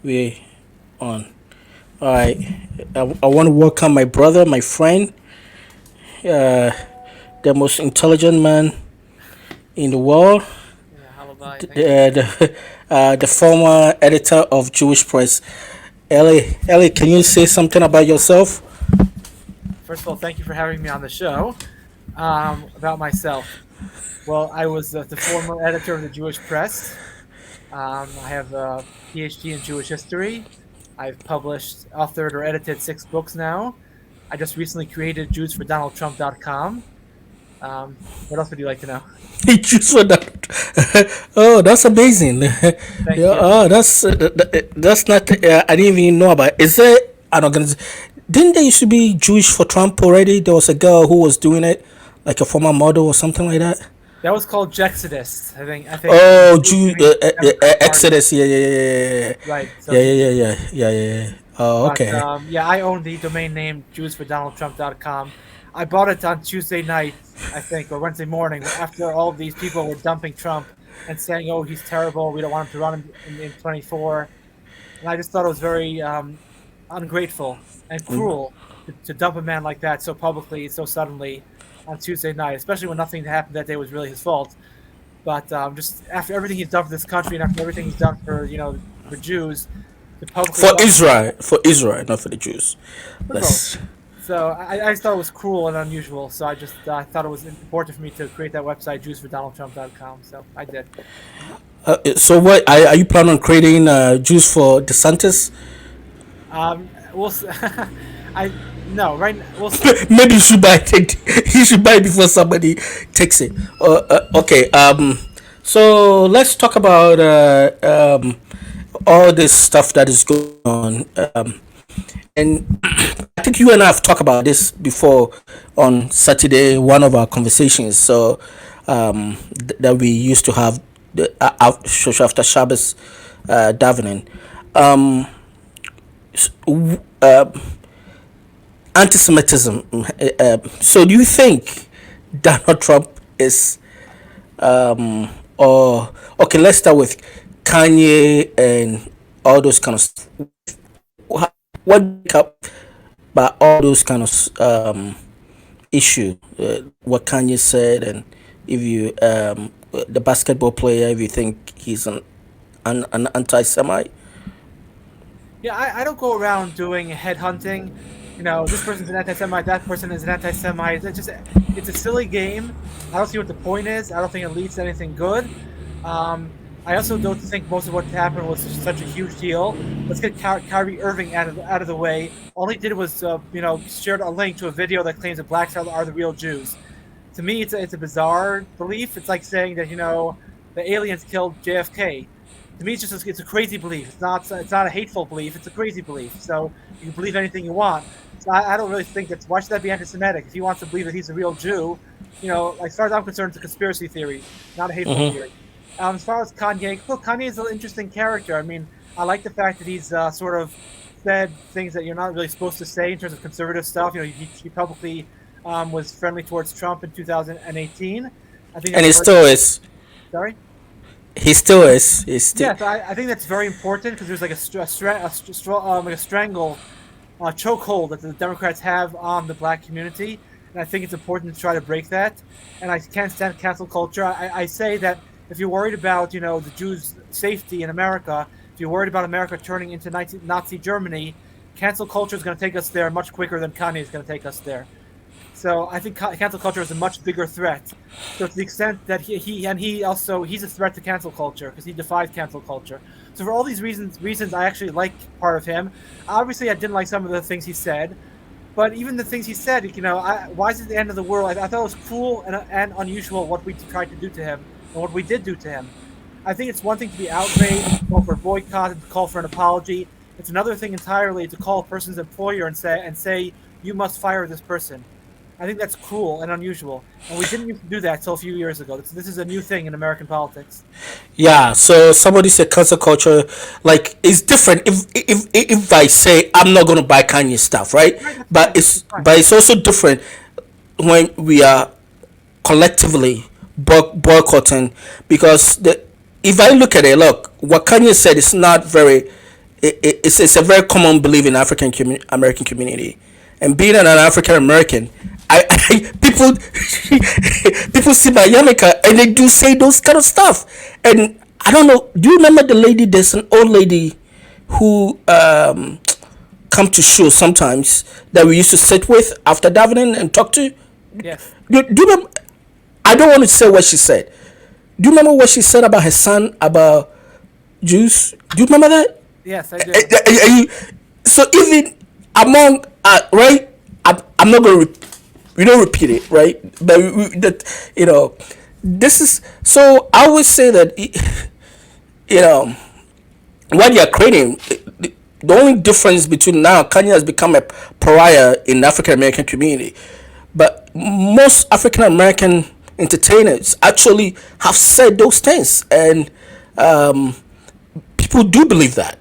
we on. All right. I want to welcome my brother, my friend, uh, the most intelligent man in the world, Yeah, Halabai, thank you. the former editor of Jewish Press. Ellie, can you say something about yourself? First of all, thank you for having me on the show. About myself. Well, I was the former editor of the Jewish Press. I have a PhD in Jewish history. I've published, authored, or edited 6 books now. I just recently created JewsForDonaldTrump.com. What else would you like to know? Just for that. Oh, that's amazing. Thank Yeah. you. Oh, that's not. I didn't even know about. Is there an organization? Didn't there used to be Jewish for Trump already? There was a girl who was doing it, like a former model or something like that. That was called Jexodus. I think Oh, Jews joined the Democrat Party. Exodus. Yeah, yeah, yeah, Right. So, yeah, yeah, yeah, yeah, yeah, yeah, yeah, yeah. Oh, but okay. yeah, I own the domain name JewsForDonaldTrump.com. I bought it on Tuesday night, I think, or Wednesday morning, after all of these people were dumping Trump and saying, "Oh, he's terrible. We don't want him to run in 24." And I just thought it was very ungrateful and cruel to dump a man like that so publicly, so suddenly, on Tuesday night, especially when nothing that happened that day was really his fault. But just after everything he's done for this country and after everything he's done for for Jews, to publicly dump For Israel, not for the Jews. for both. Let's. So I just thought it was cruel and unusual. So I just thought it was important for me to create that website, JewsForDonaldTrump.com. So I did. So what are you planning on creating Jews for DeSantis? We'll. I no right. We'll see. Maybe you should buy it. You should buy it before somebody takes it. Okay. So let's talk about all this stuff that is going on. And I think you and I have talked about this before on Saturday, one of our conversations. So that we used to have the after Shabbos davening. Um, uh, Antisemitism. So do you think Donald Trump is or okay? Let's start with Kanye and all those kind of stuff. What make up by all those kind of issue? What Kanye said, and if you the basketball player, if you think he's an anti-Semite. Yeah, I don't go around doing head hunting. This person's an anti-Semite, that person is an anti-Semite. It's a silly game. I don't see what the point is. I don't think it leads to anything good. Um, I also don't think most of what happened was such a huge deal. Let's get Kyrie Irving out of the way. All he did was, shared a link to a video that claims that blacks are the real Jews. To me, it's a bizarre belief. It's like saying that the aliens killed JFK. To me, it's a crazy belief. It's not a hateful belief. It's a crazy belief. So you can believe anything you want. So I don't really think that's why should that be anti-Semitic? If he wants to believe that he's a real Jew, like as far as I'm concerned, it's a conspiracy theory, not a hateful Mm-hmm. theory. As far as Kanye, look, Kanye is an interesting character. I mean, I like the fact that he's sort of said things that you're not really supposed to say in terms of conservative stuff. He publicly was friendly towards Trump in 2018. I think And that's he very still is. sorry. He still is. He's still. Yeah, so I think that's very important because there's like like a strangle chokehold that the Democrats have on the black community, and I think it's important to try to break that. And I can't stand cancel culture. I say that if you're worried about the Jews' safety in America, if you're worried about America turning into Nazi Germany, cancel culture is going to take us there much quicker than Kanye is going to take us there. So I think cancel culture is a much bigger threat. So to the extent that he's a threat to cancel culture because he defies cancel culture. So for all these reasons I actually like part of him. Obviously, I didn't like some of the things he said, but even the things he said, why is it the end of the world? I thought it was cruel and unusual what we tried to do to him and what we did do to him. I think it's one thing to be outraged, to call for a boycott, and to call for an apology. It's another thing entirely to call a person's employer and say you must fire this person. I think that's cruel and unusual, and we didn't used to do that till a few years ago. This is a new thing in American politics. Yeah, so somebody said cancel culture, like it's different. If I say I'm not gonna buy Kanye stuff, right? Right, that's But fine. it's That's fine. but it's also different when we are collectively boycotting because if I look at it, look what Kanye said is not very. it's a very common belief in American community, and being an African American, I people people see my yarmulke and they do say those kind of stuff, and I don't know. Do you remember the lady? There's an old lady who come to show sometimes that we used to sit with after davening and talk to. Yes. Do you remember? I don't want to say what she said. Do you remember what she said about her son about Jews? Do you remember that? Yes, I do. So even among right, I'm not gonna we don't repeat it, right? But that this is so. I always say that you know what you're creating. The only difference between now, Kanye has become a pariah in the African American community, but most African American entertainers actually have said those things, and people do believe that.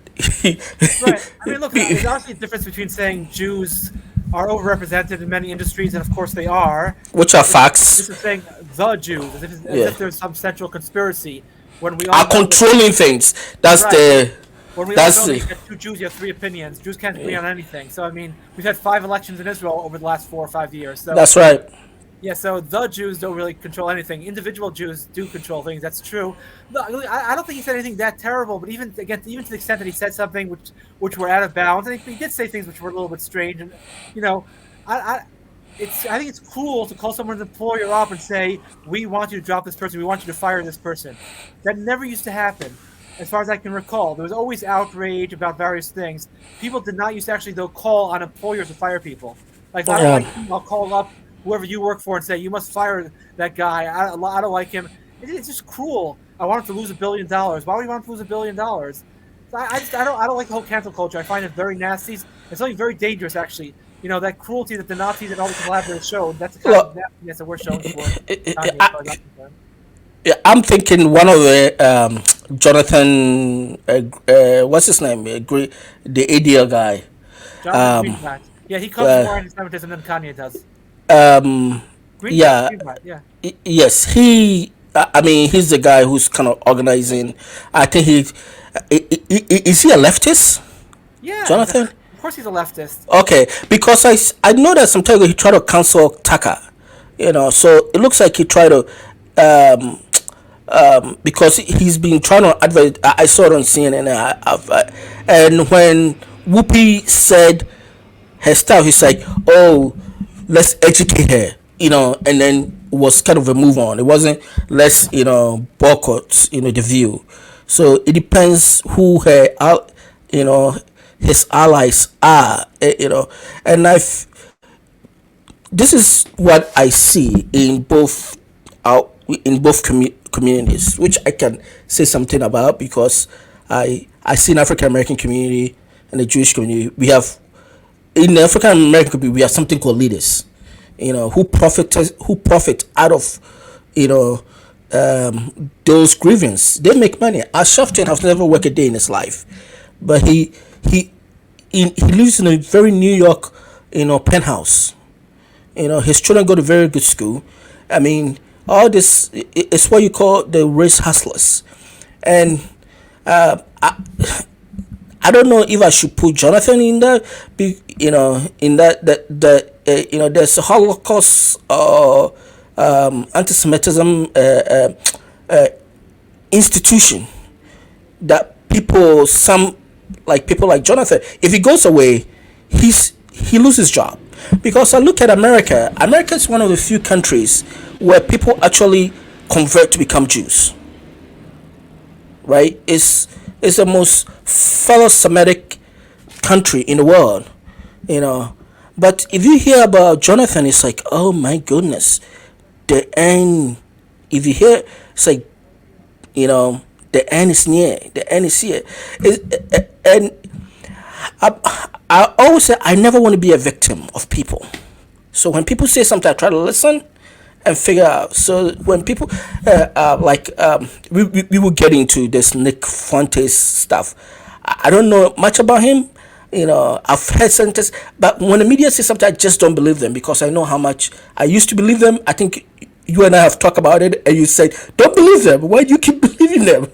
Right. I mean, look, there's obviously a difference between saying Jews are overrepresented in many industries, and of course they are. Which are This facts. is saying the Jews, as Yeah, if there's some central conspiracy, when we all are know that. controlling things. That's Right. the When we all that's know that the you get two Jews, you have three opinions. Jews can't agree on anything. So I mean, we've had 5 elections in Israel over the last 4 or 5 years. So that's right. yeah, so the Jews don't really control anything. Individual Jews do control things. That's true. No, I don't think he said anything that terrible. But even to the extent that he said something which were out of bounds, and he did say things which were a little bit strange. And you know, I I think it's cruel to call someone's employer up and say, "We want you to drop this person. We want you to fire this person." That never used to happen, as far as I can recall. There was always outrage about various things. People did not used to actually though call on employers to fire people. Like I don't Yeah. like you, I'll call up whoever you work for and say you must fire that guy. I don't like him. It's just cruel. I want him to lose $1 billion. Why would you want him to lose $1 billion? So I don't like the whole cancel culture. I find it very nasty. It's something very dangerous actually. You know, that cruelty that the Nazis and all the collaborators showed, that's the kind of Look, nastiness that we're showing for Kanye, as far as I, I'm concerned. yeah, I'm thinking one of the Jonathan, what's his name? The ADL guy. Jonathan Um, Greenblatt. Yeah, he comes uh, more anti-Semitism than Kanye does. um, yeah, Greenblatt, yeah. yes, I mean, he's the guy who's kind of organizing. I think is he a leftist, Yeah, Jonathan? of course he's a leftist. Okay, because I know that sometimes he tried to cancel Tucker, so it looks like he tried to, um, because he's been trying to advert. I saw it on CNN, and when Whoopi said her stuff, he's like, oh, let's educate her, and then it was kind of a move on. It wasn't let's boycott the View. So it depends who you know his allies are, and this is what I see in both communities, which I can say something about because I see in African American community and the Jewish community in the African American community we have something called leaders, who profit out of those grievances. They make money. Shafton has never worked a day in his life, but he he lives in a very New York penthouse. His children go to very good school. I mean, all this is what you call the race hustlers, and uh, I, I don't know if I should put Jonathan in that. In that there's a Holocaust or anti-Semitism institution that people like Jonathan, if he goes away, he loses job. Because I look at America. America is one of the few countries where people actually convert to become Jews. Right? It's the most fellow Semitic country in the world. You know. But if you hear about Jonathan, it's like, oh my goodness, the end. If you hear, it's like, the end is near. The end is here. And I always say I never want to be a victim of people. So when people say something, I try to listen and figure out. So when people we will get into this Nick Fuentes stuff. I don't know much about him. I've heard sentences, but when the media says something, I just don't believe them because I know how much I used to believe them. I think you and I have talked about it, and you said, "Don't believe them. Why do you keep believing them?"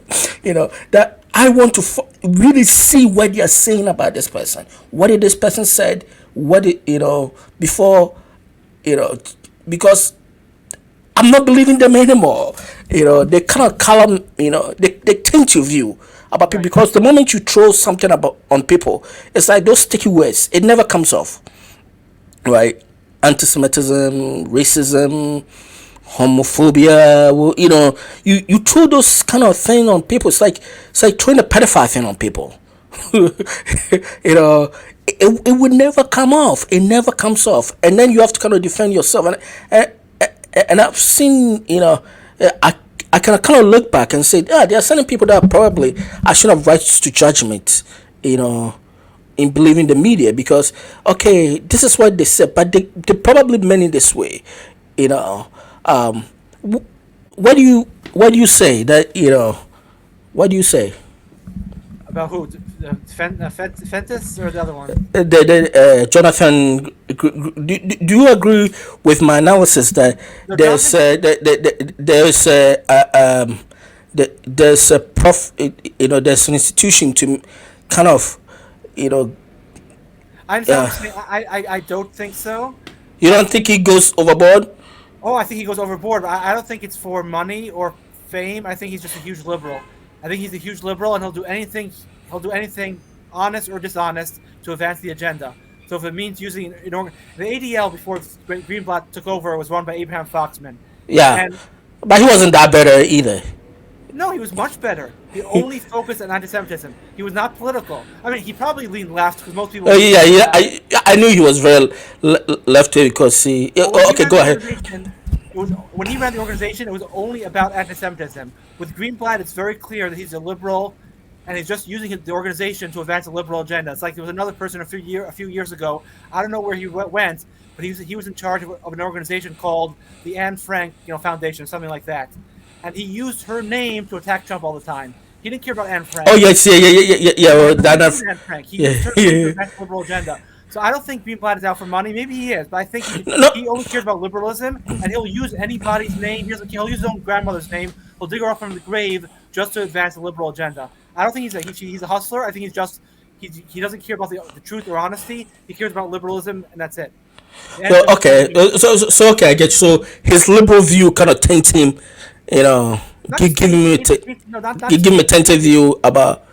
That I want to. really see what you're saying about this person. What did this person said? What did, before, you know, because I'm not believing them anymore. They kind of color, they taint your view about people, Right. because the moment you throw something about on people, it's like those sticky words. It never comes off, right? Antisemitism, racism, homophobia. Well, you throw those kind of thing on people. It's like throwing a pedophile thing on people. It would never come off. It never comes off, and then you have to kind of defend yourself. And I've seen, I can kind of look back and say, yeah, there are certain people that probably I should have rights to judgment, you know, in believing the media, because okay, this is what they said, but they probably meant it this way, you know. Um, wh- what do you say that what do you say? About who? Fentis or the other one? Jonathan, do you agree with my analysis that No, there's Jonathan. there's there's a there's an institution to kind of you know I understand what uh, you're saying. I don't think so. you don't think he goes overboard? Oh, I think he goes overboard. But I don't think it's for money or fame. I think he's just a huge liberal. I think he's a huge liberal, and he'll do anything. He'll do anything, honest or dishonest, to advance the agenda. So if it means using the ADL before Greenblatt took over was run by Abraham Foxman, Yeah, and but he wasn't that better either. no, he was much better. He only focused on anti-Semitism. He was not political. I mean, he probably leaned left because most people lean Yeah, yeah. left. I knew he was very left because he. But when he Okay, ran go the ahead. organization, it was only about anti-Semitism. With Greenblatt, it's very clear that he's a liberal, and he's just using the organization to advance a liberal agenda. It's like there was another person a few years ago. I don't know where he went, but he was in charge of an organization called the Anne Frank Foundation, something like that, and he used her name to attack Trump all the time. He didn't care about Anne Oh Frank. yes, yeah, yeah, yeah, yeah, yeah. He Well, had that, nothing to do with Anne Frank. He yeah, used her name to yeah. advance the liberal agenda. So I don't think Greenblatt is out for money. Maybe he is, but I think No, he only cares about liberalism, and he'll use anybody's name. He'll use his own grandmother's name. He'll dig her up from the grave just to advance the liberal agenda. I don't think he's a hustler. I think he doesn't care about the truth or honesty. He cares about liberalism, and that's it. well, okay. Okay, I get you. So his liberal view kind of taints him. You know, Not give, just give him a taints, t- no, not give just him a tainted view about.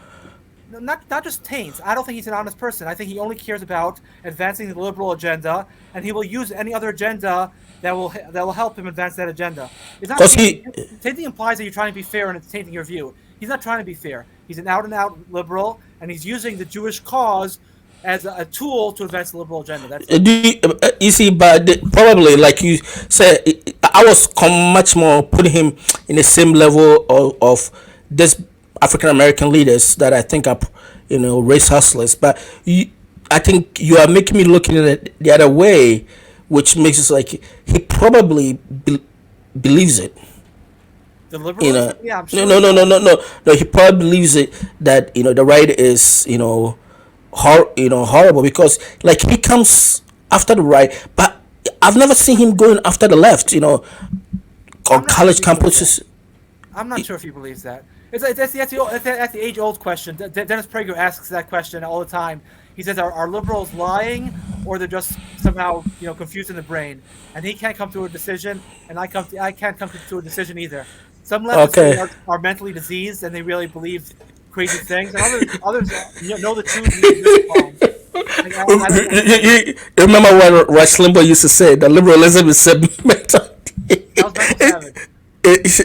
no, not just taints. I don't think he's an honest person. I think he only cares about advancing the liberal agenda, and he will use any other agenda that will help him advance that agenda. It's not Because tainting. he. Tainting implies that you're trying to be fair, and it's tainting your view. He's not trying to be fair. He's an out and out liberal, and he's using the Jewish cause as a tool to advance the liberal agenda. That's it. You see, but probably like you said, I was much more putting him in the same level of this African American leaders that I think are, race hustlers. But I think you are making me looking at it the other way, which makes it like he probably believes it. The You know, liberalism, yeah, I'm no, sure no, he no, no, does. no, no, no. He probably believes it that the right is horrible, because like he comes after the right, but I've never seen him going after the left. On I'm not sure if college he believes that. campuses. I'm not sure if he believes that. That's the age-old question. Dennis Prager asks that question all the time. He says, "Are liberals lying, or they're just somehow confused in the brain?" And he can't come to a decision, and I can't come to a decision either. Some leftists say Okay. are mentally diseased, and they really believe crazy things, and others know the truth and leave this alone. I don't know. You remember what Rush Limbaugh used to say? That liberalism is a mental. That was Michael Savage. It's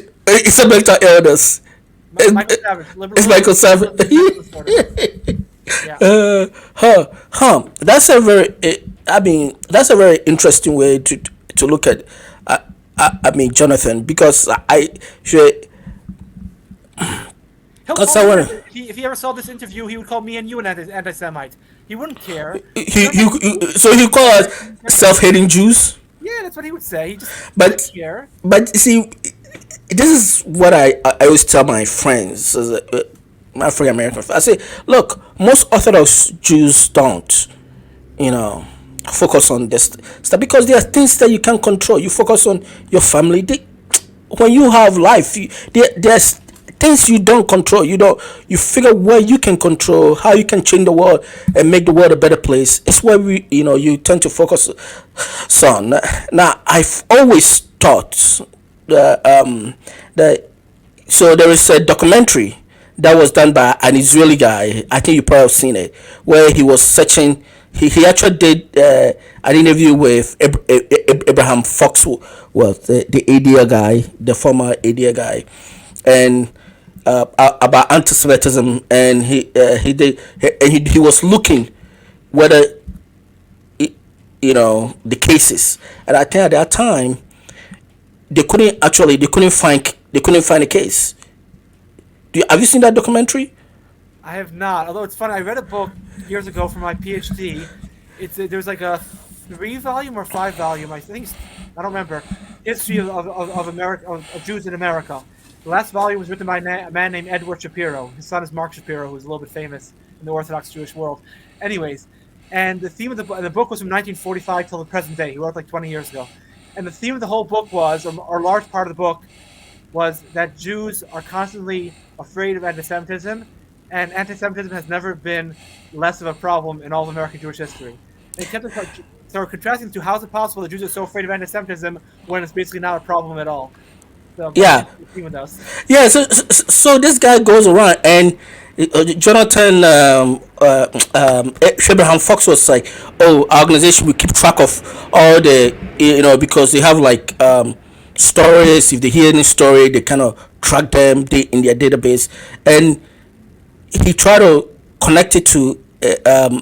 a mental illness. Michael It- Savage. It's Liberalism Michael is Savage. a mental disorder. Yeah. That's a very. I mean, that's a very interesting way to look at. I mean, Jonathan, because I should. He'll Because call I me wanna. if he ever saw this interview, he would call me and you an anti-Semite. He wouldn't care. He, You're not so he call us self-hating Jews, Yeah, that's what he would say. He just doesn't but care. see, this is what I always tell my friends, my African American friends. I say, look, most Orthodox Jews don't, you know, focus on this stuff, because there are things that you can't control. You focus on your family. When you have life, there's things you don't control. You figure what you can control, how you can change the world and make the world a better place. It's where you tend to focus on. Now I've always thought that so there is a documentary that was done by an Israeli guy. I think you probably have seen it, where he was searching. He actually did an interview with Abraham Foxworth, the ADA guy, the former ADA guy, and about anti-Semitism, and he was looking whether the cases, and I think at that time they couldn't find a case. Have you seen that documentary? I have not. Although it's funny, I read a book years ago for my PhD. There's like a 3 volume or 5 volume, I think. I don't remember. History of America of Jews in America. The last volume was written by a man named Edward Shapiro. His son is Mark Shapiro, who's a little bit famous in the Orthodox Jewish world. Anyways, and the theme of the book was from 1945 till the present day. He wrote like 20 years ago. And the theme of the whole book was, or a large part of the book, was that Jews are constantly afraid of anti-Semitism, and anti-Semitism has never been less of a problem in all of American Jewish history. They kept sort of contrasting to how is it possible that Jews are so afraid of anti-Semitism when it's basically not a problem at all. So, Yeah, with those. yeah. So this guy goes around and Jonathan Abraham Fox was like, "Oh, our organization will keep track of all the because they have like stories. If they hear any story, they kind of track them in their database." And he tried to connect it to the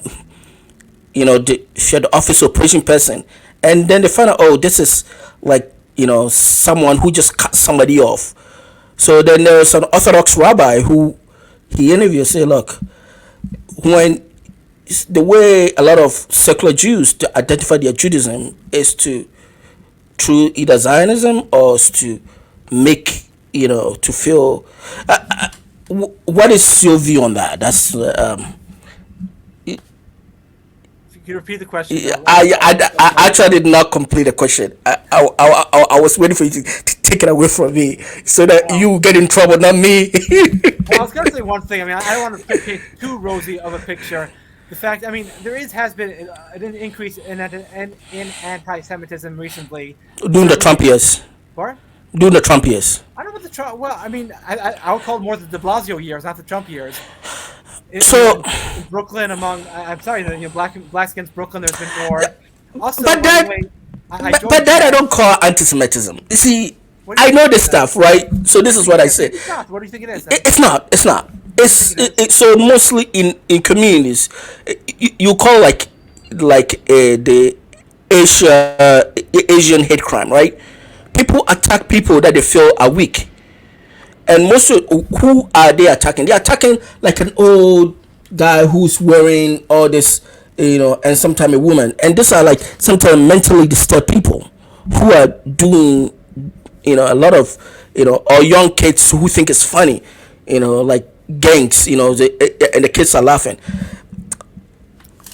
office operation person, and then they found out, oh, this is like someone who just cut somebody off. So then there was an Orthodox rabbi who he interviewed, say, look, when the way a lot of secular Jews to identify their Judaism is to through either Zionism or is to make to feel. What is your view on that? That's Can you repeat the question? I actually did not complete the question. I was waiting for you to take it away from me so that you get in trouble, not me. Well, I was going to say one thing. I mean, I don't want to paint too rosy of a picture. The fact, I mean, has been an increase in anti-Semitism recently. During the Trump years. What? During the Trump years. I don't know what the Trump. Well, I mean, I would call it more the De Blasio years, not the Trump years. So in Brooklyn, I'm sorry, blacks against Brooklyn, there's been more. Also, but by that the way, but that I don't call anti-Semitism. You see, I know this stuff, right? So this is what I say. It's not. What do you think it is? It's not. It's not. So mostly in communities, you call like the Asian hate crime, right? People attack people that they feel are weak, and most of who are they attacking? They're attacking like an old guy who's wearing all this, and sometimes a woman, and these are like sometimes mentally disturbed people who are doing, a lot of, or young kids who think it's funny, like gangs, and the kids are laughing.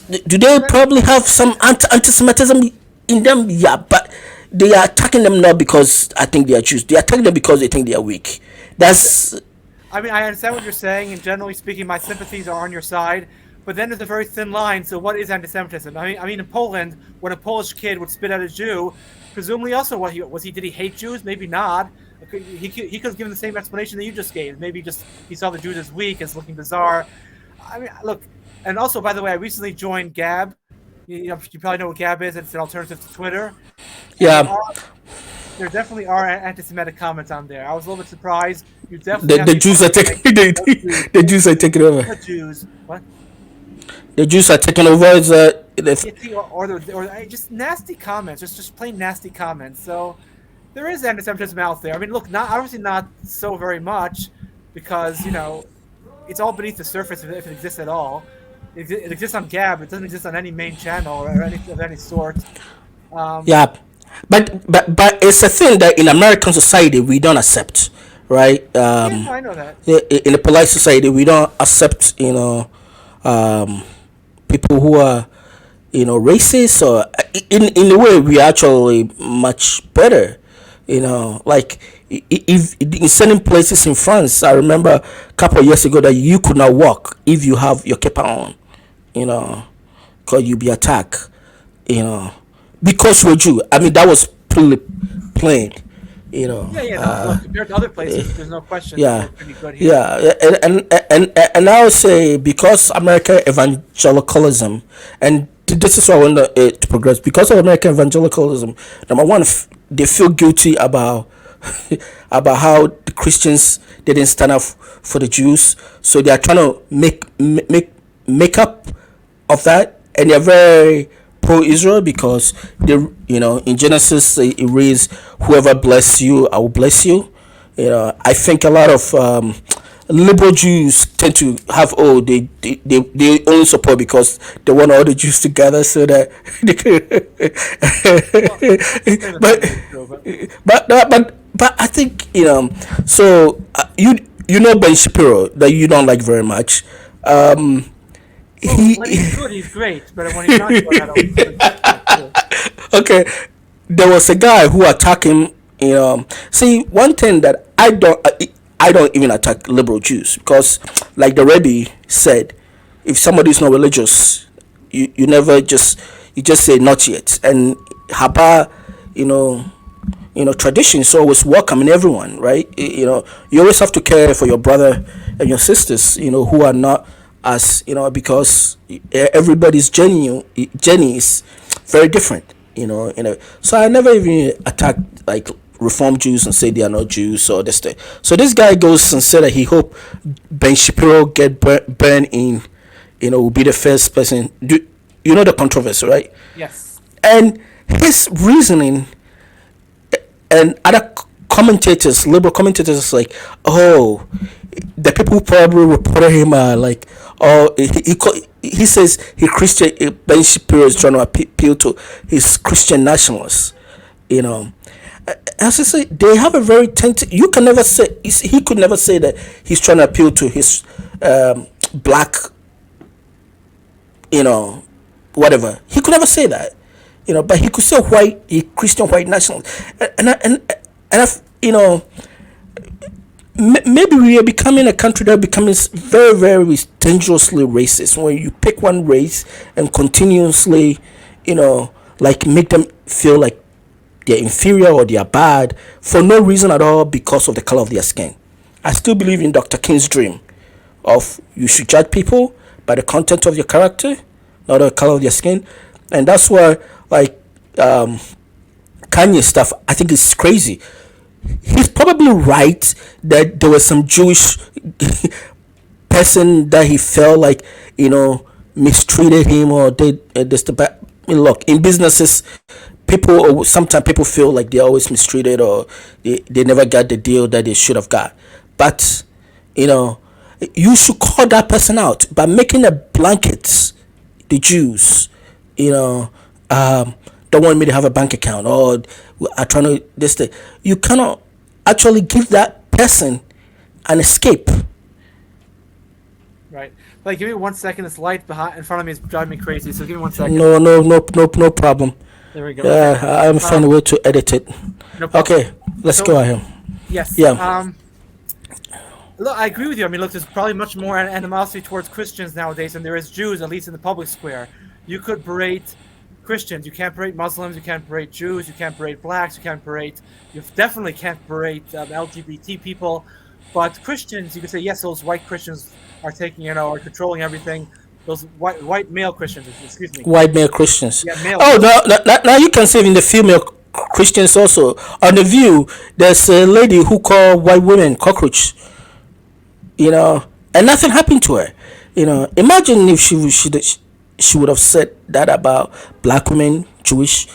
Do they probably have some anti-Semitism in them? Yeah, but they are attacking them not because I think they are Jews. They are attacking them because they think they are weak. That's. I mean, I understand what you're saying, and generally speaking, my sympathies are on your side. But then there's a very thin line. So, what is anti-Semitism? I mean, in Poland, when a Polish kid would spit at a Jew, presumably also did he hate Jews? Maybe not. He could have given the same explanation that you just gave. Maybe just he saw the Jews as weak, as looking bizarre. I mean, look, and also, by the way, I recently joined Gab. You probably know what Gab is. It's an alternative to Twitter. Yeah. There definitely are anti-Semitic comments on there. I was a little bit surprised. You definitely the Jews are taking the Jews are taking over. The Jews, what? The Jews are taking over. Or just nasty comments, just plain nasty comments. So there is anti-Semitism out there. I mean, look, obviously not so very much, because it's all beneath the surface if it exists at all. It exists on Gab. It doesn't exist on any main channel or any sort. Yeah, but it's a thing that in American society we don't accept, right? Yeah, I know that. In a polite society, we don't accept, people who are, racist, or in a way we are actually much better, like If in certain places in France, I remember a couple of years ago that you could not walk if you have your kepa on, you know, because you'll be attacked, you know, because you're Jew. I mean, that was pretty plain, you know. Yeah, yeah. No, look, compared to other places, there's no question that we're Yeah, pretty good here. yeah, and I would say because American evangelicalism, and this is what I want to progress. Because of American evangelicalism, number one, they feel guilty about about how the Christians didn't stand up for the Jews, so they are trying to make up of that, and they're very pro-Israel because they, you know, in Genesis it reads, "Whoever bless you, I will bless you." You know, I think a lot of liberal Jews tend to have, oh, they only support because they want all the Jews together so that they can. Well, say the but same is true, but but I think, you know, so you know Ben Shapiro that you don't like very much. Um, well, he when he's good, he's great. But when he's not good, I don't like too. okay, there was a guy who attacked him. You know, see, one thing that I don't even attack liberal Jews because, like the Rebbe said, if somebody is not religious, you never just, you just say not yet. And Haba, you know, tradition is always welcoming everyone, right? You know, you always have to care for your brother and your sisters, you know, who are not as, you know, because everybody's journey is very different, you know. So I never even attacked like Reform Jews and say they are not Jews or this thing. So this guy goes and said that he hope Ben Shapiro get burned in, you know, will be the first person. You know the controversy, right? Yes. And his reasoning, and other commentators, liberal commentators, is like, oh, the people who probably reported him are like, oh, he says he Christian. Ben Shapiro is trying to appeal to his Christian nationalists, you know. As I say, they have a very tentative. You can never say, he could never say that he's trying to appeal to his black, you know, whatever. He could never say that, you know. But he could say white, a Christian white national, you know, maybe we are becoming a country that becomes very, very dangerously racist when you pick one race and continuously, you know, like make them feel like they're inferior or they are bad for no reason at all because of the color of their skin. I still believe in Dr. King's dream of you should judge people by the content of your character, not the color of their skin. And that's why, like, Kanye stuff, I think is crazy. He's probably right that there was some Jewish person that he felt like, you know, mistreated him or did this the bad. I mean, look, in businesses, people sometimes people feel like they're always mistreated or they never got the deal that they should have got. But, you know, you should call that person out by making a blanket the Jews, you know, don't want me to have a bank account or are trying to this thing. You cannot actually give that person an escape. Right. Like, give me 1 second. This light behind in front of me is driving me crazy. So give me 1 second. No problem. There we go. Yeah, Okay. I'm finding a way to edit it. No problem. Okay, let's So go ahead. yes. Yeah. Look, I agree with you. I mean, look, there's probably much more animosity towards Christians nowadays than there is Jews, at least in the public square. You could berate Christians. You can't berate Muslims. You can't berate Jews. You can't berate blacks. You can't berate. You definitely can't berate LGBT people. But Christians, you could say yes. Those white Christians are taking, you know, are controlling everything. Those white male Christians, excuse me. White male Christians. Yeah, male. Oh, now you can see in the female Christians also. On the View, there's a lady who called white women cockroach. You know, and nothing happened to her. You know, imagine if she would have said that about black women, Jewish,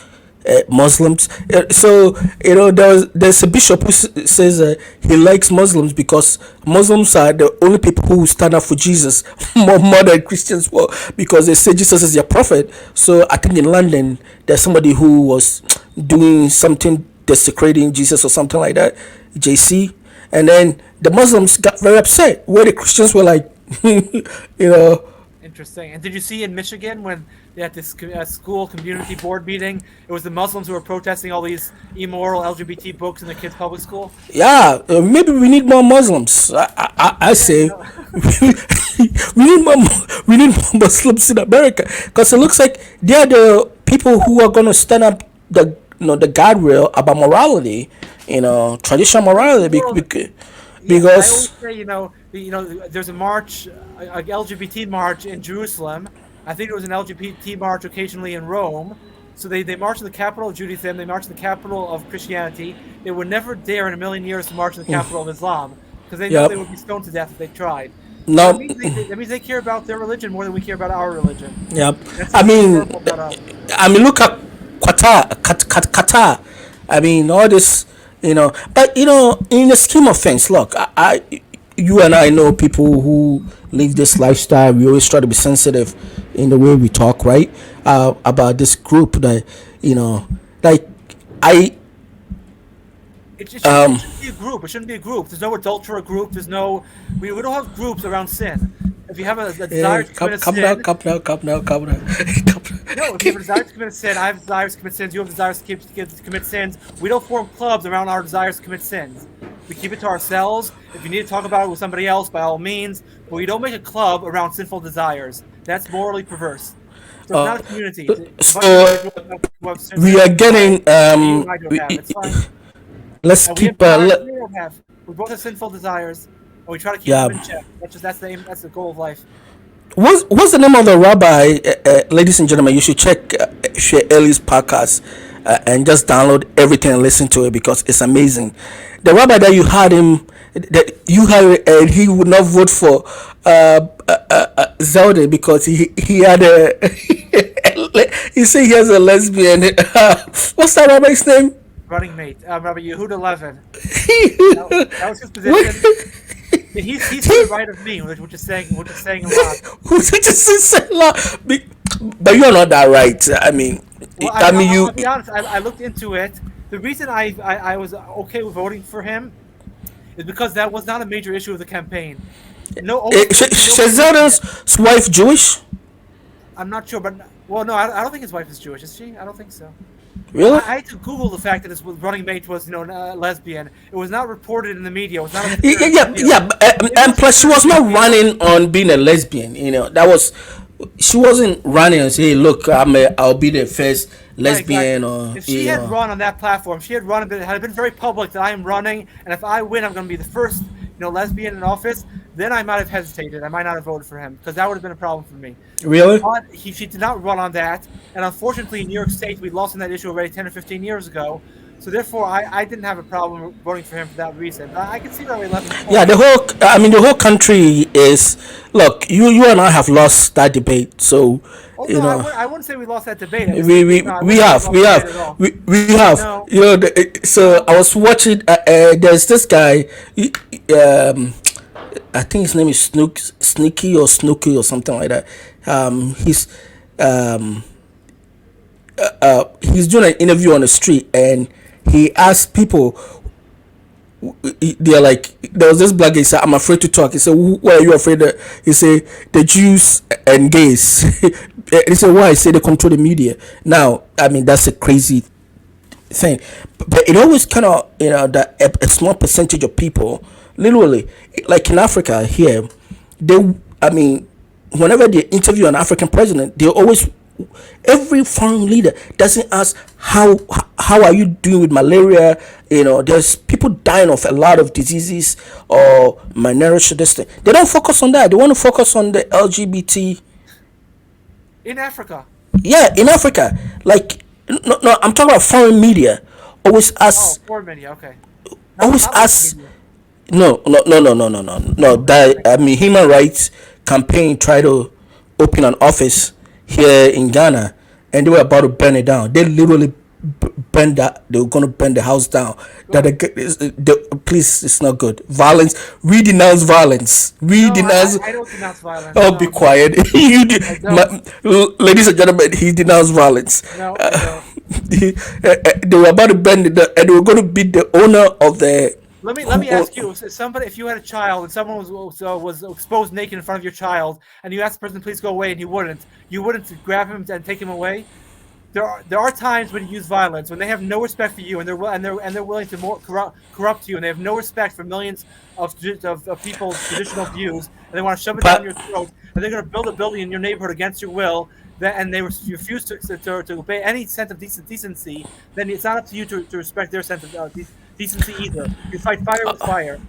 Muslims. So, you know, there's a bishop who says he likes Muslims because Muslims are the only people who stand up for Jesus more than Christians will, because they say Jesus is their prophet. So I think in London there's somebody who was doing something desecrating Jesus or something like that, JC, and then the Muslims got very upset where the Christians were like, you know, Interesting. And did you see in Michigan when they had this school community board meeting? It was the Muslims who were protesting all these immoral LGBT books in the kids' public school. Yeah, maybe we need more Muslims. I Yeah, you say know. we need more we need more Muslims in America because it looks like they're the people who are going to stand up the the guardrail about morality, traditional morality, World. Yeah, I always because say, there's a march, a LGBT march in Jerusalem. I think it was an LGBT march occasionally in Rome. So they march in the capital of Judaism. They march in the capital of Christianity. They would never dare in a million years to march in the capital of Islam because they know yep, they would be stoned to death if they tried. So no, that means they care about their religion more than we care about our religion. yep. That's I what's so mean, terrible about us. look at Qatar. I mean, all this, but in the scheme of things, look, you and I know people who live this lifestyle. We always try to be sensitive in the way we talk, right? About this group that, like I, It shouldn't be a group. It shouldn't be a group. There's no adulterer group. We don't have groups around sin. If you have a desire to commit a come now, sin, come now, come now, come now, no, if you have a desire to commit a sin, I have desires to commit sins, you have desires to commit sins. We don't form clubs around our desires to commit sins. We keep it to ourselves. If you need to talk about it with somebody else, by all means, but we don't make a club around sinful desires. That's morally perverse. So it's not a community. It's a bunch of so individuals who have we are sinful desires getting that you and I don't have. It's fine. let's And we have keep desires they don't have. We both have sinful desires, and we try to keep yeah. them in check. That's the aim. That's the goal of life. What's the name of the rabbi, ladies and gentlemen? You should check Shea Ellie's podcast and just download everything and listen to it because it's amazing. The rabbi that you had, and he would not vote for Zelda because he had a he said he has a lesbian. What's that rabbi's name? Running mate, Rabbi Yehuda Levin. That was his What? position. He's to the right of me, which is saying a lot. Who's just said a lot? But you're not that right. I mean, Well, you. I'll be honest. I looked into it. The reason I was okay with voting for him is because that was not a major issue of the campaign. No, Shazada's wife Jewish? I'm not sure, but well, no, I don't think his wife is Jewish. Is she? I don't think so. Really? I had to Google the fact that his running mate was, lesbian. It was not reported in the media. It was not. Yeah. And plus, she was not running on being a lesbian. That was. She wasn't running and say, "Look, I'll be the first Right, lesbian," exactly. or If she had run on that platform, she had run, had been very public that I am running, and if I win, I'm going to be the first, lesbian in office. Then I might have hesitated. I might not have voted for him because that would have been a problem for me. Really? But she did not run on that, and unfortunately, in New York State, we lost on that issue already 10 or 15 years ago. So therefore, I didn't have a problem voting for him for that reason. But I can see why we left him. Yeah, the whole country is. Look, you and I have lost that debate, so Oh no, I wouldn't say we lost that debate. No, I we wouldn't say have lost the debate at all. we have No, so I was watching. There's this guy. I think his name is Sneaky or Snooky or something like that. Um, he's doing an interview on the street and he asked people. They're like, there was this black guy. He said, "I'm afraid to talk." He said, "What are you afraid of?" He said, "The Jews and gays." He said, "Why?" He said, "They control the media." Now, I mean, that's a crazy thing, but it always kind of that a small percentage of people, literally, like in Africa here, I mean, whenever they interview an African president, they always, every foreign leader doesn't ask how are you doing with malaria. There's people dying of a lot of diseases or malnourishment. This thing, they don't focus on that. They want to focus on the LGBT. in Africa. Yeah, in Africa, like, no, I'm talking about foreign media. Always Oh, ask, poor media. Okay, always not local ask. media. No. That, I mean, human rights campaign tried to open an office here in Ghana, and they were about to burn it down. They literally burn that. They were going to burn the house down. That please, it's not good. Violence. We denounce violence. We No, denounce. I don't denounce violence. Oh, be No, quiet. You do, I don't. ladies and gentlemen. He denounced violence. No, I don't. They were about to burn it down, and they were going to beat the owner of the let me ask you: somebody, if you had a child and someone was exposed naked in front of your child, and you asked the person, "Please go away," and you wouldn't grab him and take him away. There are times when you use violence when they have no respect for you and they're willing to corrupt you and they have no respect for millions of people's traditional views and they want to shove it down But your throat and they're going to build a building in your neighborhood against your will and they refuse to obey any sense of decency. Then it's not up to you to respect their sense of decency either. You fight fire with fire.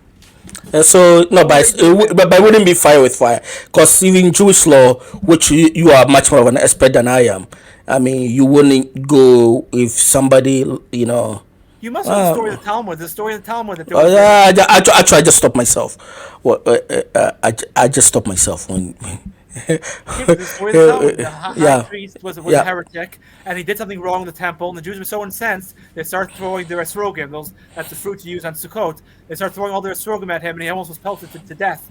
so no, Only way to do it. but it wouldn't be fire with fire, because even Jewish law, which you are much more of an expert than I am. I mean, you wouldn't go if somebody, you know. You must know the story Uh, of the Talmud. The story of the Talmud that yeah, I just stop myself. Well, I just stop myself yeah, but the story of the Talmud, the high yeah, priest was a yeah. heretic, and he did something wrong in the temple, and the Jews were so incensed, they started throwing their esrogim, that's the fruit you use on Sukkot, they started throwing all their esrogim at him, and he almost was pelted to death,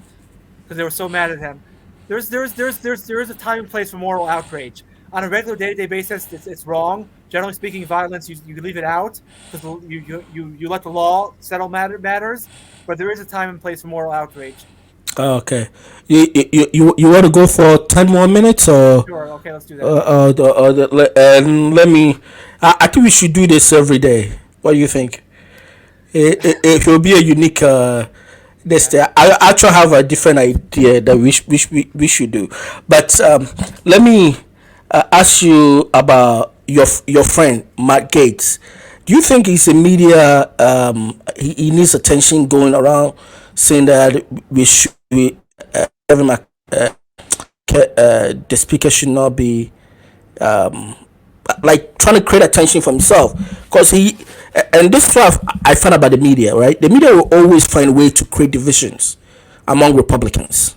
because they were so mad at him. There is a time and place for moral outrage. On a regular day-to-day basis, it's wrong. Generally speaking, violence, you leave it out, because you let the law settle matters, but there is a time and place for moral outrage. Okay. You want to go for 10 more minutes, or Sure, okay, let's do that. and let me. I think we should do this every day. What do you think? It will be a unique. This Yeah. day. I actually have a different idea that we should do, but let me ask you about your friend Matt Gates. Do you think he's a media? He needs attention going around saying that we should give him the speaker should not be like trying to create attention for himself, because he, and this is what I found about the media, right? The media will always find a way to create divisions among Republicans,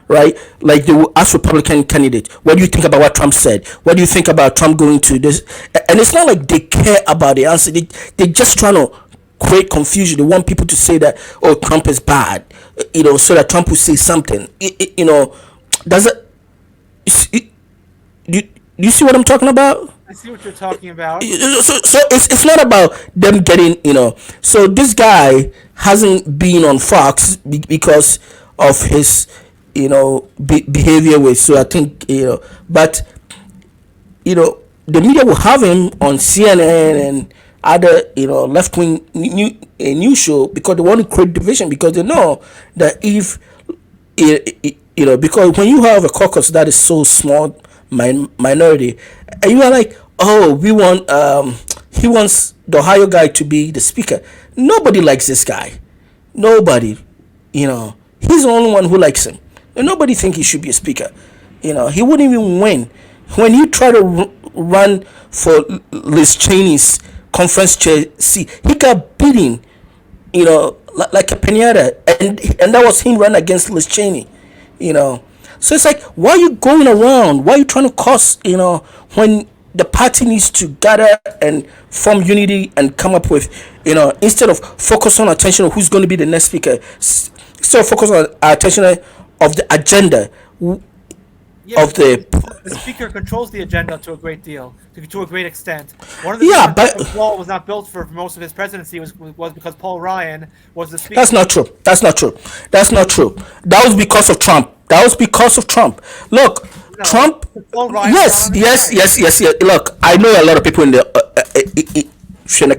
right? Like they will ask Republican candidate, what do you think about what Trump said? What do you think about Trump going to this? And it's not like they care about the answer. They're just trying to create confusion. They want people to say that, oh, Trump is bad, so that Trump will say something. Does it? Do you see what I'm talking about? I see what you're talking about. So it's not about them getting, so this guy hasn't been on Fox because of his behavior with, so I think, but the media will have him on CNN and other left wing news show, because they want to create division, because they know that if because when you have a caucus that is so small, minority, and you are like, oh, we want he wants the Ohio guy to be the speaker. Nobody likes this guy. Nobody. He's the only one who likes him, and nobody think he should be a speaker. He wouldn't even win when he tried to run for Liz Cheney's conference chair seat. He got beaten, like a pinata, and that was him running against Liz Cheney. So it's like, why are you going around? Why are you trying to cause, when the party needs to gather and form unity and come up with, instead of focus on attention of who's going to be the next speaker, instead of focus on attention of the agenda Yeah, of because the, the speaker controls the agenda to a great deal, to a great extent. One of the yeah, reasons but the wall was not built for most of his presidency was because Paul Ryan was the speaker. that's not true. That's not true. That's not true. That was because of Trump. That was because of Trump. Look, No, Trump. Paul Ryan was not Yes, on his yes, side. yes, yes, yes. Look, I know a lot of people in the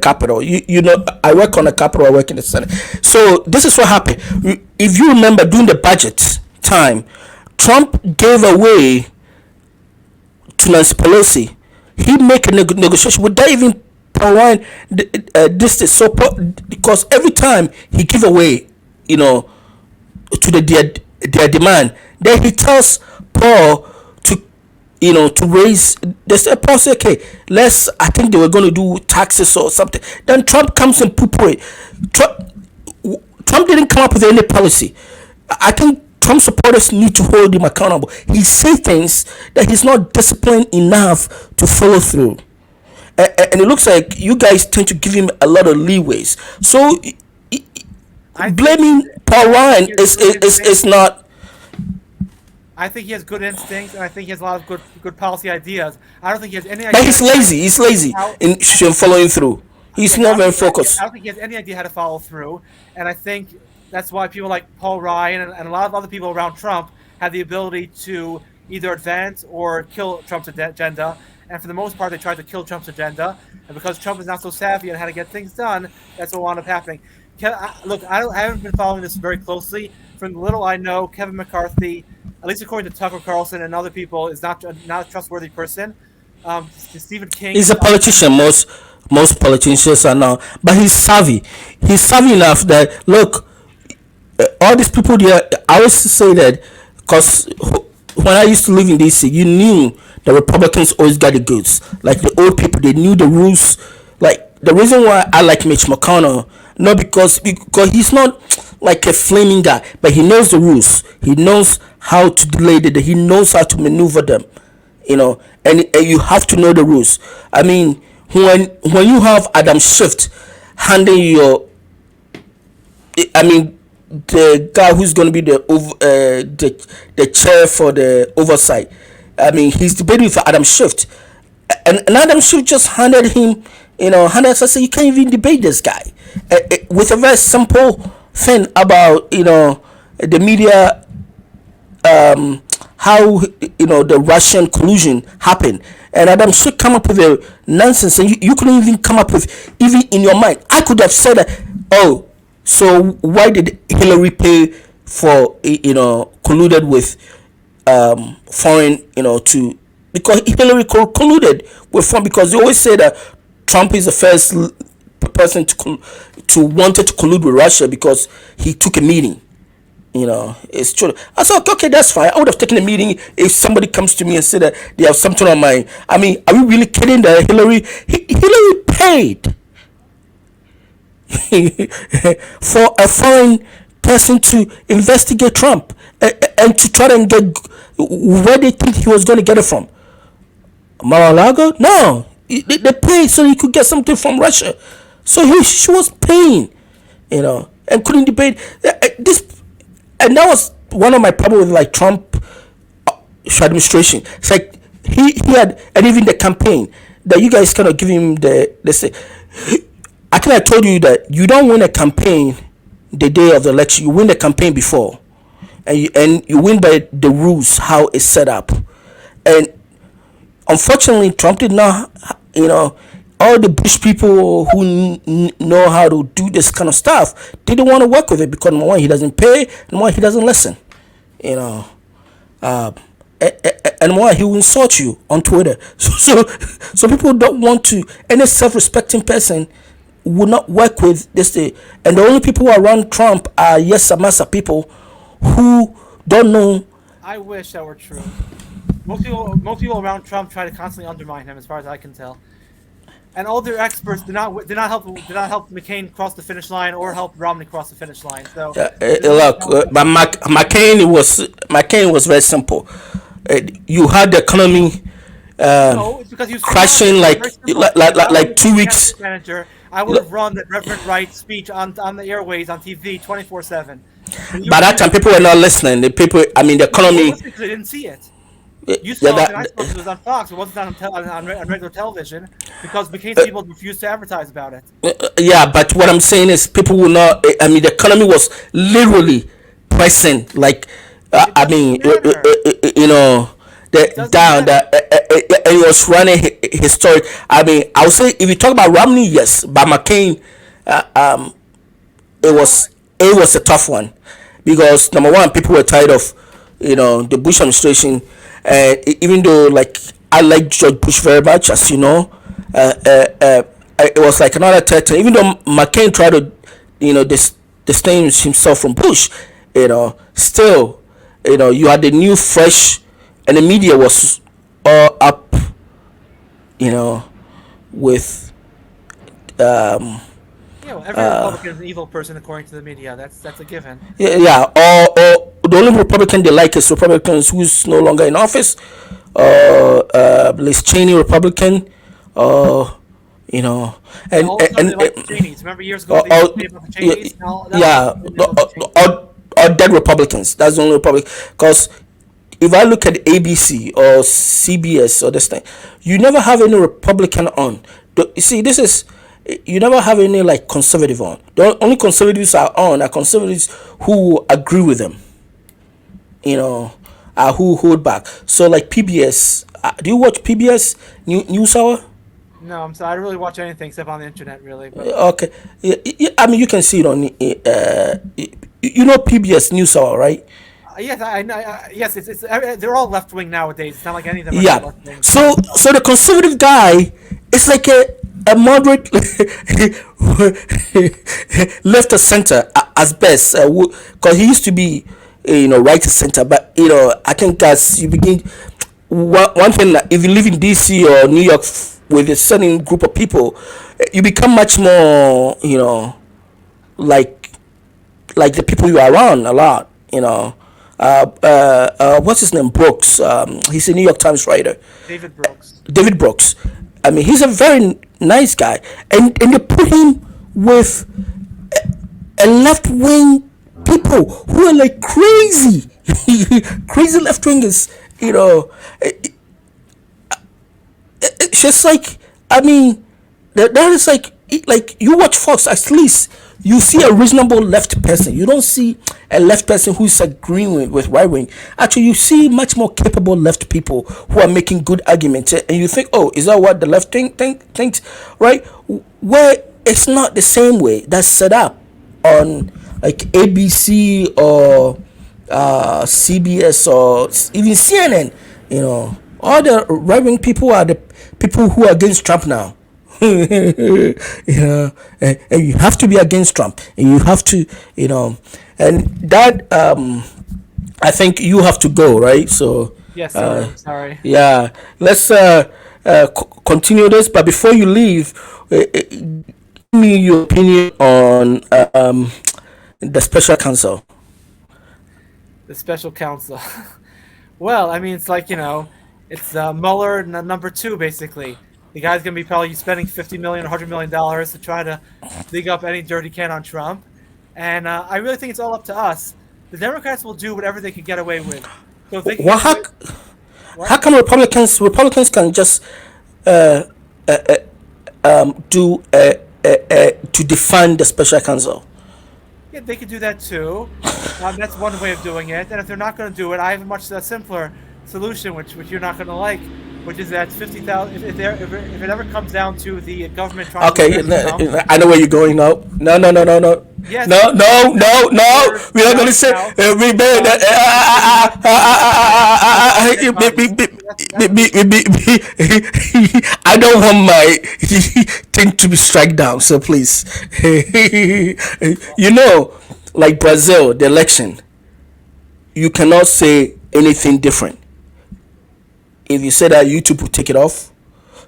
Capitol. I work on the Capitol. I work in the Senate. So this is what happened. If you remember, during the budget time, Trump gave away to Nancy Pelosi. He make a negotiation without even Ryan this so because every time he give away, to their demand, then he tells Paul to to raise. They say, Paul say, okay, let's, I think they were going to do taxes or something. Then Trump comes and poo poo it. Trump didn't come up with any policy. I think Trump supporters need to hold him accountable. He say things that he's not disciplined enough to follow through, and it looks like you guys tend to give him a lot of leeways. So I think blaming Paul Ryan he has good is instincts. not. I think he has good instincts, and I think he has a lot of good policy ideas. I don't think he has any But idea he's lazy. He's lazy how. in following through. He's Yeah, not very focused. I don't think he has any idea how to follow through, and I think that's why people like Paul Ryan and a lot of other people around Trump have the ability to either advance or kill Trump's agenda. And for the most part, they tried to kill Trump's agenda, and because Trump is not so savvy on how to get things done, that's what wound up happening. Look, I haven't been following this very closely. From the little I know, Kevin McCarthy, at least according to Tucker Carlson and other people, is not a trustworthy person. Stephen King. He's a politician. Most politicians are now, but he's savvy. He's savvy enough that look, all these people there. I always say that because when I used to live in DC, you knew the Republicans always got the goods. Like the old people, they knew the rules. Like the reason why I like Mitch McConnell, not because he's not like a flaming guy, but he knows the rules. He knows how to delay the. He knows how to maneuver them. And you have to know the rules. I mean, when you have Adam Schiff handing your, I mean, the guy who's going to be the chair for the oversight. I mean, he's debating with Adam Schiff, and Adam Schiff just handed him, handed us. I said, you can't even debate this guy with a very simple thing about the media, how the Russian collusion happened, and Adam should come up with a nonsense, and you couldn't even come up with, even in your mind. I could have said that, oh, so why did Hillary pay for colluded with foreign, to, because Hillary colluded with foreign, because they always say that Trump is the first person to wanted to collude with Russia because he took a meeting. It's true. I thought, okay, that's fine. I would have taken a meeting if somebody comes to me and said that they have something on my. I mean, are we really kidding that Hillary paid for a foreign person to investigate Trump and to try and get where they think he was going to get it from? Mar-a-Lago? No, they paid so he could get something from Russia. So she was paying, and couldn't debate this. And that was one of my problems with like Trump administration. It's like he had, and even the campaign that you guys kind of give him the say. I think I told you that you don't win a campaign the day of the election. You win the campaign before, and you win by the rules how it's set up. And unfortunately, Trump did not. All the Bush people who know how to do this kind of stuff, they don't want to work with it because number one, he doesn't pay, number one, he doesn't listen. And number one, he will insult you on Twitter. So people don't want to. Any self-respecting person would not work with this thing. And the only people who are around Trump are yes, massa people who don't know. I wish that were true. Most people around Trump try to constantly undermine him, as far as I can tell. And all their experts did not help McCain cross the finish line or help Romney cross the finish line. So look, but McCain was very simple. You had the economy no, it's because you crashing like 2 weeks. Manager, I would have run that Reverend Wright speech on the airways on TV 24/7. By that time, people were not listening. The economy. They didn't see it. You saw it, and I suppose it was on Fox. It wasn't on regular television because McCain's people refused to advertise about it. Yeah, but what I'm saying is people will not. I mean, the economy was literally pressing. Like, and he was running historic. I mean, I would say if you talk about Romney, yes, but McCain, it was a tough one because number one, people were tired of the Bush administration. Even though, like, I like George Bush very much, as you know, it was like another territory. Even though McCain tried to, distinguish himself from Bush, still, you had the new, fresh, and the media was all up, with. Every Republican is an evil person according to the media. That's a given. Yeah. Or the only Republican they like is Republicans who's no longer in office. Liz Cheney, Republican. And Cheneys. Remember years ago they about the Cheneys? Or dead Republicans. That's the only Republican. Because if I look at ABC or CBS or this thing, you never have any Republican on. You see, this is you never have any like conservative on. The only conservatives are on are conservatives who agree with them, you know, who hold back. So like PBS, do you watch PBS News Hour? No, I'm sorry. I don't really watch anything except on the internet, really. But Okay, I mean you can see it on you know PBS News Hour, right? yes, I know. Yes, they're all left wing nowadays. It's not like any of them are not Yeah. left wing. So the conservative guy is like a moderate left of center as best, because he used to be right of center, but I think as you begin, one thing that if you live in DC or New York with a certain group of people, you become much more like the people you are around a lot. What's his name? Brooks. He's a New York Times writer. David Brooks. David Brooks. I mean, he's a very nice guy, and they put him with a left wing people who are like crazy, crazy left wingers. It's just like, I mean, that is like you watch Fox, at least you see a reasonable left person. You don't see a left person who's agreeing with right wing. Actually, you see much more capable left people who are making good arguments, and you think, oh, is that what the left thinks, right? Where it's not the same way that's set up on like ABC or CBS or even CNN. All the right wing people are the people who are against Trump now. And you have to be against Trump, and you have to, and that I think you have to go, right? So, Yes, sorry. Sorry. yeah, let's continue this. But before you leave, give me your opinion on the special counsel. The special counsel. Well, I mean, it's like it's Mueller number two, basically. The guy's gonna be probably spending $50 million, $100 million to try to dig up any dirt he can on Trump, and I really think it's all up to us. The Democrats will do whatever they can get away with. So if they can Well, get away, how what? come Republicans can just do to defund the special counsel? Yeah, they could do that too. That's one way of doing it. And if they're not going to do it, I have a much simpler solution, which you're not going to like, which is that 50,000. If it ever comes down to the government trying to Okay, arrest Trump, I know where you're going now. No, no, no, no, no. yes, No, no, no, no. or We're not down gonna say south, we made uh, dead bodies. I don't want my thing to be struck down, so please. you know, like Brazil, the election, you cannot say anything different. If you say that, YouTube will take it off.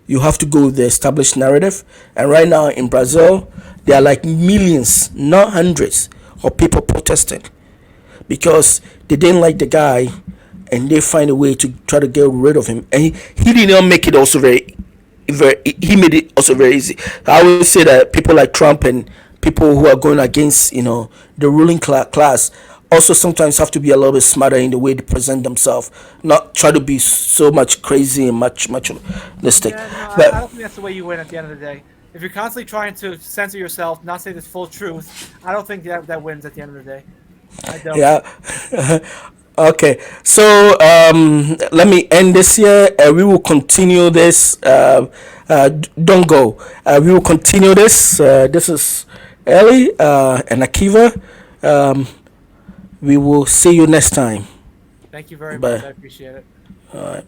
You have to go with the established narrative. And right now in Brazil, there are like millions, not hundreds, of people protesting because they didn't like the guy, and they find a way to try to get rid of him. And he did not make it also he made it also very easy. I always say that people like Trump and people who are going against the ruling class also sometimes have to be a little bit smarter in the way they present themselves, not try to be so much crazy and much mistake. Yeah, no, I But don't think that's the way you win at the end of the day. If you're constantly trying to censor yourself, not say the full truth, I don't think that wins at the end of the day. I don't. yeah. Okay, so let me end this here. We will continue this. Don't go. We will continue this. This is Ellie and Akiva. Um, we will see you next time. Thank you very much. Bye. I appreciate it. All right.